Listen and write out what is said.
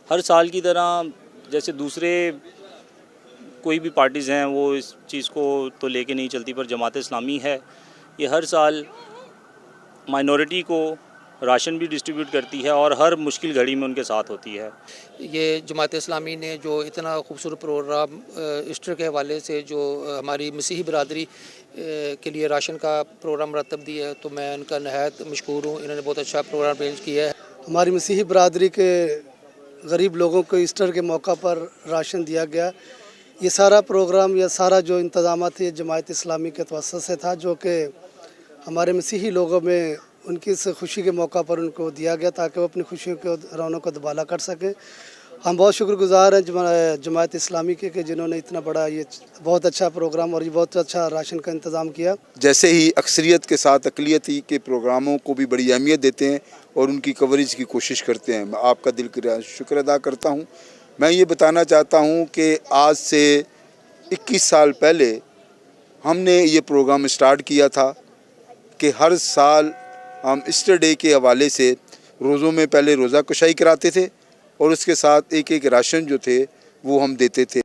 हर साल की तरह जैसे दूसरे कोई भी पार्टीज़ हैं वो इस चीज़ को तो लेके नहीं चलती, पर जमात इस्लामी है ये हर साल माइनॉरिटी को राशन भी डिस्ट्रीब्यूट करती है और हर मुश्किल घड़ी में उनके साथ होती है। ये जमात इस्लामी ने जो इतना खूबसूरत प्रोग्राम ईस्टर के हवाले से जो हमारी मसीही बरादरी के लिए राशन का प्रोग्राम मरतब दिया है, तो मैं इनका नहायत मशकूर हूँ। इन्होंने बहुत अच्छा प्रोग्राम अरेंज किया है। हमारी मसीही बरादरी के गरीब लोगों को ईस्टर के मौका पर राशन दिया गया। ये सारा प्रोग्राम या सारा जो इंतज़ाम थे जमात इस्लामी के तवस्सुत से था, जो कि हमारे मसीही लोगों में उनकी इस खुशी के मौका पर उनको दिया गया ताकि वो अपनी खुशियों के रौनक को दुबाला कर सकें। हम बहुत शुक्रगुज़ार हैं जमात इस्लामी के जिन्होंने इतना बड़ा ये बहुत अच्छा प्रोग्राम और ये बहुत अच्छा राशन का इंतज़ाम किया। जैसे ही अक्सरियत के साथ अक़लियती के प्रोग्रामों को भी बड़ी अहमियत देते हैं और उनकी कवरेज की कोशिश करते हैं। मैं आपका दिल का शुक्र अदा करता हूँ। मैं ये बताना चाहता हूँ कि आज से 21 साल पहले हमने ये प्रोग्राम स्टार्ट किया था कि हर साल हम ईस्टर डे के हवाले से रोज़ों में पहले रोज़ा कुशाई कराते थे और उसके साथ एक एक राशन जो थे वो हम देते थे।